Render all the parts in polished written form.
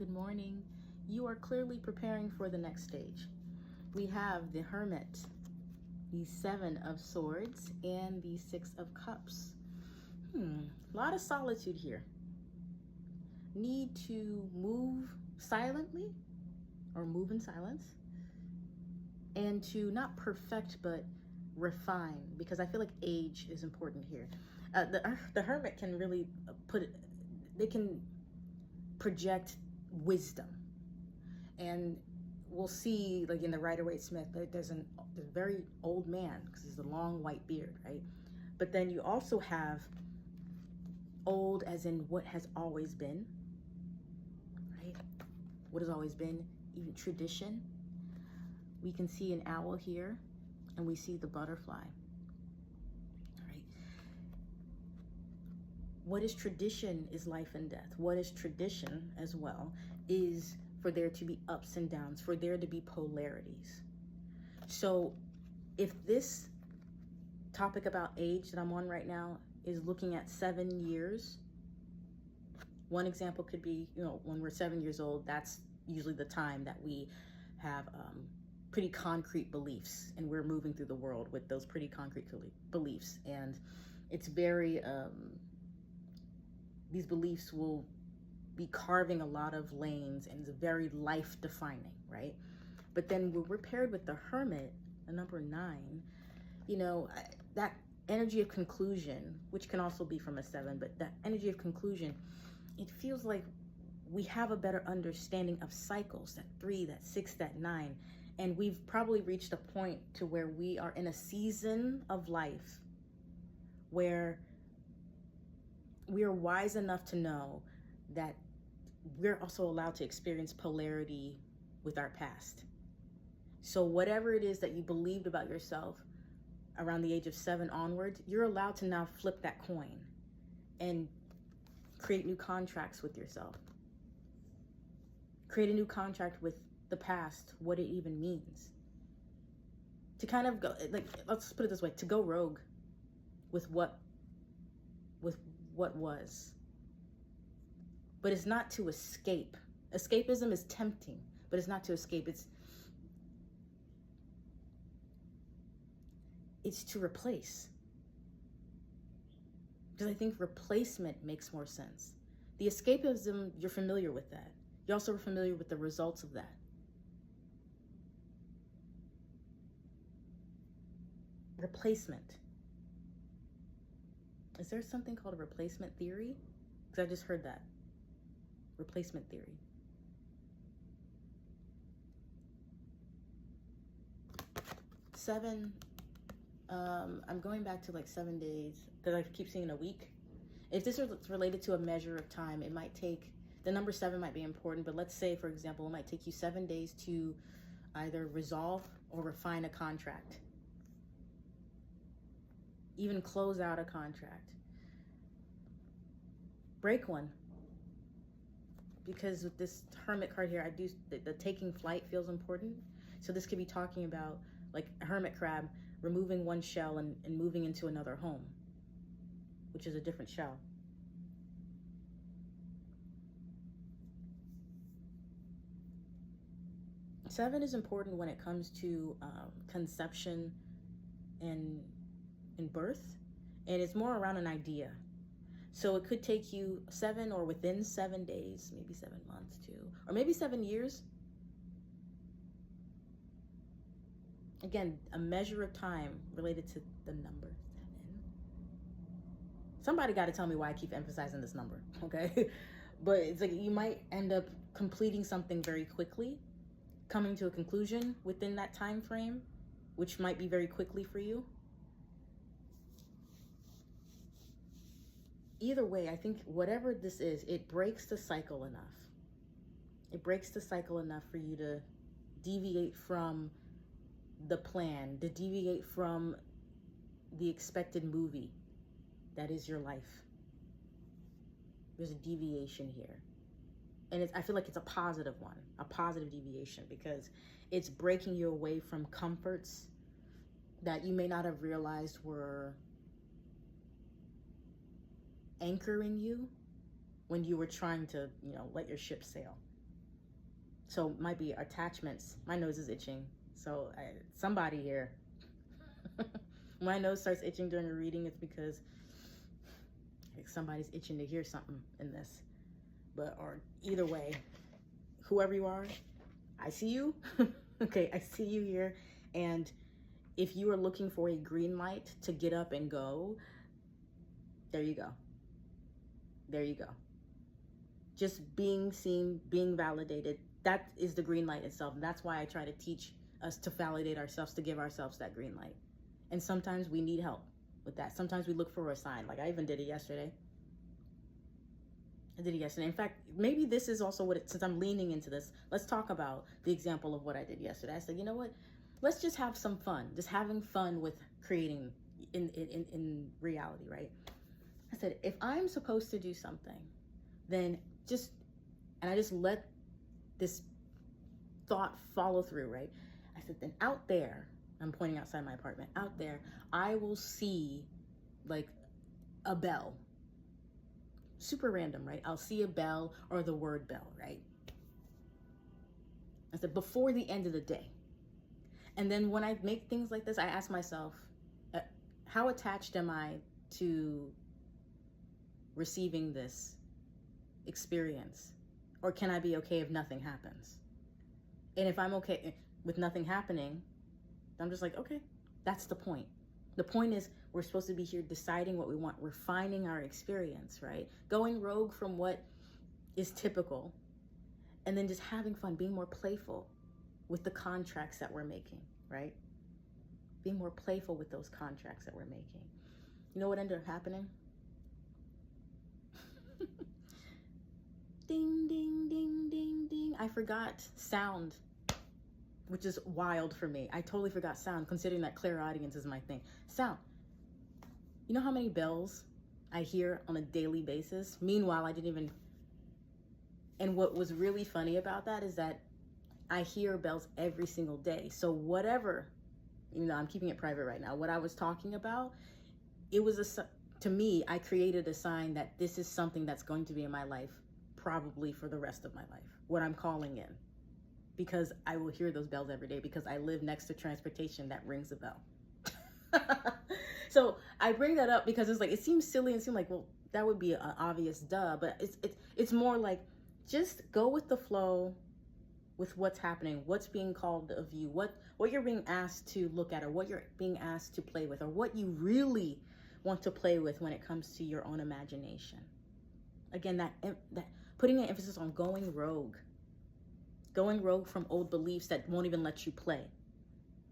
Good morning. You are clearly preparing for the next stage. We have the Hermit, the Seven of Swords, and the Six of Cups. A lot of solitude here. Need to move silently or move in silence, and to not perfect but refine, because I feel like age is important here. The Hermit can really they can project wisdom, and we'll see, like in the Rider-Waite-Smith, there's a very old man because he's a long white beard, right? But then you also have old as in what has always been, right? What has always been, even tradition. We can see an owl here, and we see the butterfly, all right? What is tradition is life and death. What is tradition as well is for there to be ups and downs, for there to be polarities. So if this topic about age that I'm on right now is looking at 7 years, one example could be, when we're 7 years old, that's usually the time that we have pretty concrete beliefs, and we're moving through the world with those pretty concrete beliefs. And it's very, these beliefs will be carving a lot of lanes, and it's very life defining, right? But then we're paired with the Hermit, the number 9, that energy of conclusion, which can also be from a 7, but that energy of conclusion, it feels like we have a better understanding of cycles, that 3, that 6, that 9. And we've probably reached a point to where we are in a season of life where we are wise enough to know that we're also allowed to experience polarity with our past. So whatever it is that you believed about yourself around the age of 7 onwards, you're allowed to now flip that coin and create new contracts with yourself. Create a new contract with the past, what it even means. To kind of go, let's put it this way, to go rogue with what was. But it's not to escape. Escapism is tempting, but it's not to escape. It's to replace. Because I think replacement makes more sense. The escapism, you're familiar with that. You're also familiar with the results of that. Replacement. Is there something called a replacement theory? Because I just heard that. Replacement theory. Seven, I'm going back to like 7 days, because I keep seeing a week. If this is related to a measure of time, it might take, the number 7 might be important, but let's say, for example, it might take you 7 days to either resolve or refine a contract. Even close out a contract. Break one. Because with this Hermit card here, the taking flight feels important. So this could be talking about like a hermit crab removing one shell and moving into another home, which is a different shell. Seven is important when it comes to conception and birth, and it's more around an idea. So it could take you 7 or within 7 days, maybe 7 months too, or maybe 7 years. Again, a measure of time related to the number 7. Somebody got to tell me why I keep emphasizing this number, okay? But it's like you might end up completing something very quickly, coming to a conclusion within that time frame, which might be very quickly for you. Either way, I think whatever this is, it breaks the cycle enough. It breaks the cycle enough for you to deviate from the plan, to deviate from the expected movie that is your life. There's a deviation here. And I feel like it's a positive one, a positive deviation, because it's breaking you away from comforts that you may not have realized were anchoring you when you were trying to, let your ship sail. So it might be attachments. My nose is itching. So somebody here, my nose starts itching during a reading, it's because somebody's itching to hear something in this. But, or either way, whoever you are, I see you. Okay, I see you here. And if you are looking for a green light to get up and go, there you go. There you go. Just being seen, being validated, that is the green light itself. And that's why I try to teach us to validate ourselves, to give ourselves that green light. And sometimes we need help with that. Sometimes we look for a sign. Like I even did it yesterday. In fact, maybe this is also what since I'm leaning into this, let's talk about the example of what I did yesterday. I said, you know what? Let's just have some fun. Just having fun with creating in reality, right? I said, if I'm supposed to do something, then I just let this thought follow through, right? I said, then out there, I'm pointing outside my apartment, out there, I will see like a bell. Super random, right? I'll see a bell or the word bell, right? I said, before the end of the day. And then when I make things like this, I ask myself, how attached am I to receiving this experience? Or can I be okay if nothing happens? And if I'm okay with nothing happening, I'm just like, okay, that's the point. The point is we're supposed to be here deciding what we want, refining our experience, right? Going rogue from what is typical, and then just having fun, being more playful with the contracts that we're making, right? Being more playful with those contracts that we're making. You know what ended up happening? Ding, ding, ding, ding, ding. I forgot sound, which is wild for me. I totally forgot sound, considering that clairaudience is my thing. Sound. You know how many bells I hear on a daily basis? Meanwhile, I didn't even... And what was really funny about that is that I hear bells every single day. So whatever, I'm keeping it private right now, what I was talking about, it was to me, I created a sign that this is something that's going to be in my life probably for the rest of my life, what I'm calling in. Because I will hear those bells every day because I live next to transportation that rings a bell. So I bring that up because it's like, it seems silly and seem like, well, that would be an obvious duh, but it's more like, just go with the flow with what's happening, what's being called of you, what you're being asked to look at, or what you're being asked to play with, or what you really want to play with when it comes to your own imagination. Again, that putting an emphasis on going rogue from old beliefs that won't even let you play,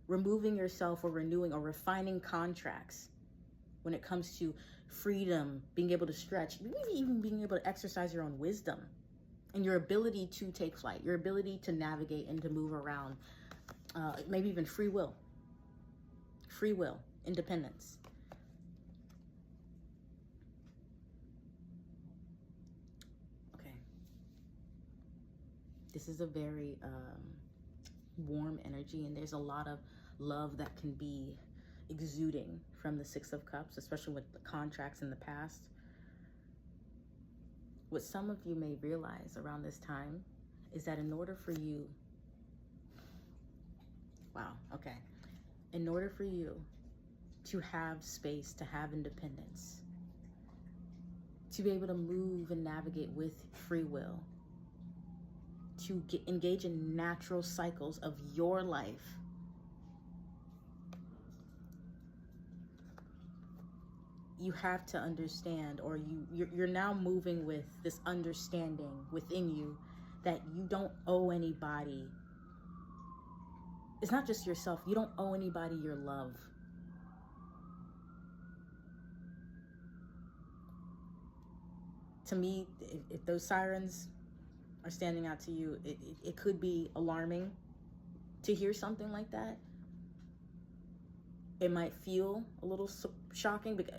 removing yourself or renewing or refining contracts when it comes to freedom, being able to stretch, maybe even being able to exercise your own wisdom and your ability to take flight, your ability to navigate and to move around, maybe even free will, independence. Okay. This is a very warm energy, and there's a lot of love that can be exuding from the Six of Cups, especially with the contracts in the past. What some of you may realize around this time is that in order for you, in order for you to have space, to have independence, to be able to move and navigate with free will, to engage in natural cycles of your life, you have to understand, or you're now moving with this understanding within you that you don't owe anybody. It's not just yourself. You don't owe anybody your love. To me, if those sirens are standing out to you, it could be alarming to hear something like that. It might feel a little shocking, because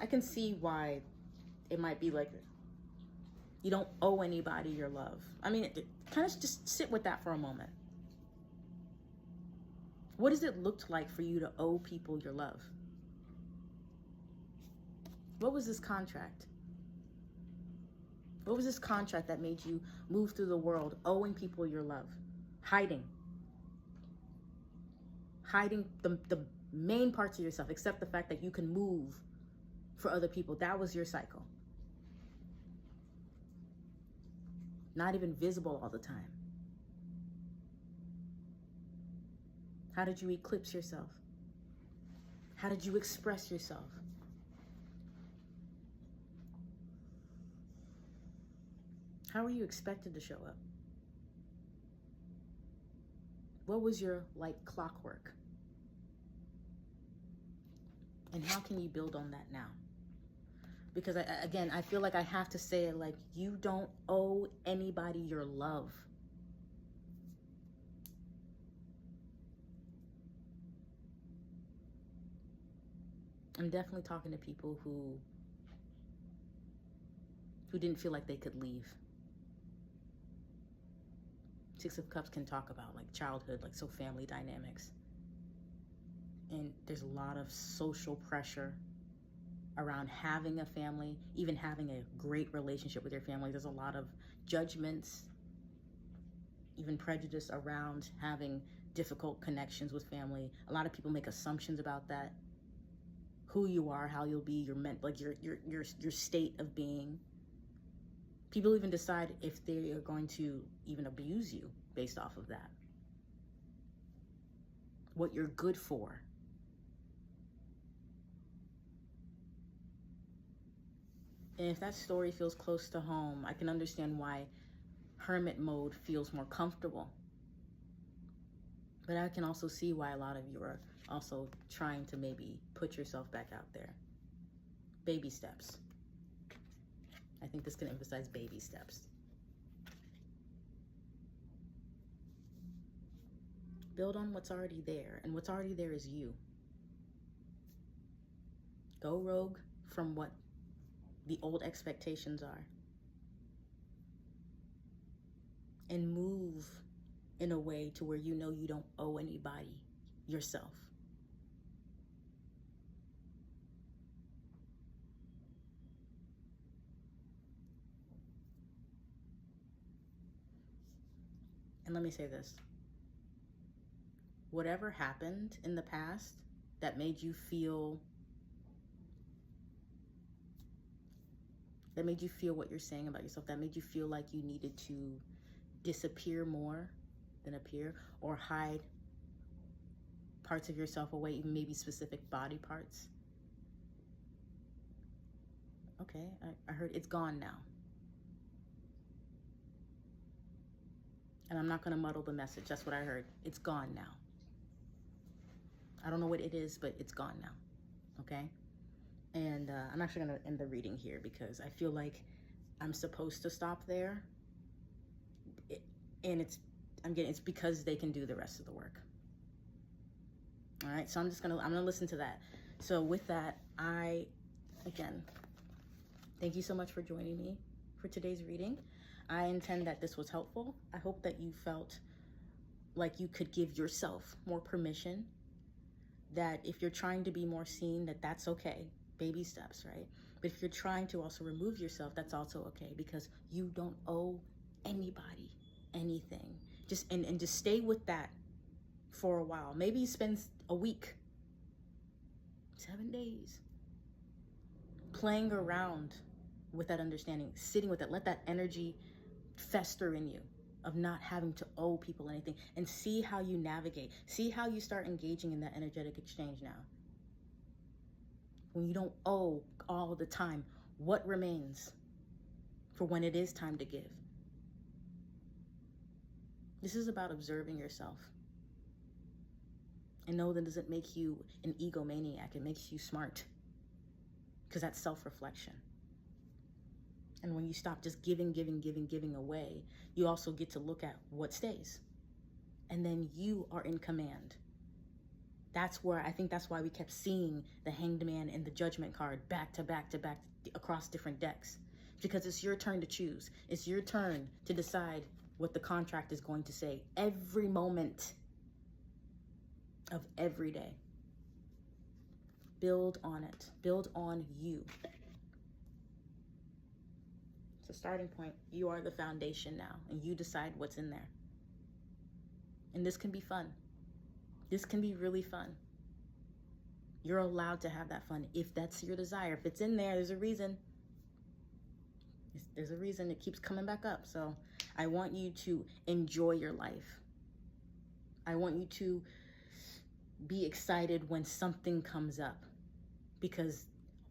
I can see why it might be like, you don't owe anybody your love. I mean, kind of just sit with that for a moment. What does it look like for you to owe people your love? What was this contract? What was this contract that made you move through the world owing people your love? Hiding the main parts of yourself, except the fact that you can move for other people. That was your cycle. Not even visible all the time. How did you eclipse yourself? How did you express yourself? How were you expected to show up? What was your like clockwork? And how can you build on that now? Because again, I feel like I have to say it, like, you don't owe anybody your love. I'm definitely talking to people who didn't feel like they could leave. Six of Cups can talk about like childhood, like so family dynamics. And there's a lot of social pressure around having a family, even having a great relationship with your family. There's a lot of judgments, even prejudice around having difficult connections with family. A lot of people make assumptions about that. Who you are, how you'll be, your state of being. People even decide if they are going to even abuse you based off of that. What you're good for. And if that story feels close to home, I can understand why hermit mode feels more comfortable. But I can also see why a lot of you are also trying to maybe put yourself back out there. Baby steps. I think this can emphasize baby steps. Build on what's already there, and what's already there is you. Go rogue from what the old expectations are. And move in a way to where you know you don't owe anybody yourself. And let me say this. Whatever happened in the past that made you feel what you're saying about yourself, that made you feel like you needed to disappear more than appear, or hide parts of yourself away, even maybe specific body parts. Okay, I heard it's gone now. And I'm not going to muddle the message. That's what I heard. It's gone now. I don't know what it is, but it's gone now. Okay? And I'm actually going to end the reading here because I feel like I'm supposed to stop there. And it's because they can do the rest of the work. All right? So I'm going to listen to that. So with that, again, thank you so much for joining me for today's reading. I intend that this was helpful. I hope that you felt like you could give yourself more permission, that if you're trying to be more seen, that's okay. Baby steps, right? But if you're trying to also remove yourself, that's also okay, because you don't owe anybody anything. Just stay with that for a while. Maybe spend a week, 7 days, playing around with that understanding, sitting with it. Let that energy fester in you of not having to owe people anything, and see how you navigate. See how you start engaging in that energetic exchange now. When you don't owe all the time, what remains for when it is time to give? This is about observing yourself. And know that doesn't make you an egomaniac. It makes you smart, because that's self-reflection. And when you stop just giving away, you also get to look at what stays. And then you are in command. That's why we kept seeing the Hanged Man and the Judgment card back to back across different decks. Because it's your turn to choose. It's your turn to decide what the contract is going to say every moment of every day. Build on it. Build on you. It's a starting point. You are the foundation now, and you decide what's in there. And this can be fun. This can be really fun. You're allowed to have that fun if that's your desire. If it's in there, there's a reason. There's a reason it keeps coming back up. So I want you to enjoy your life. I want you to be excited when something comes up, because,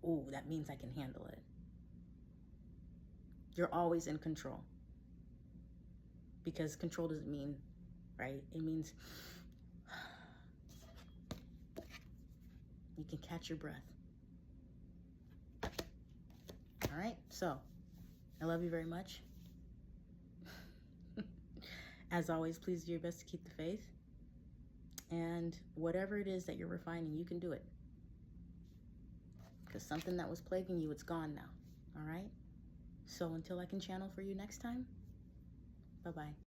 oh, that means I can handle it. You're always in control, because control doesn't mean, right? It means you can catch your breath. All right, so I love you very much. As always, please do your best to keep the faith. And whatever it is that you're refining, you can do it. Because something that was plaguing you, it's gone now. All right? So until I can channel for you next time, bye-bye.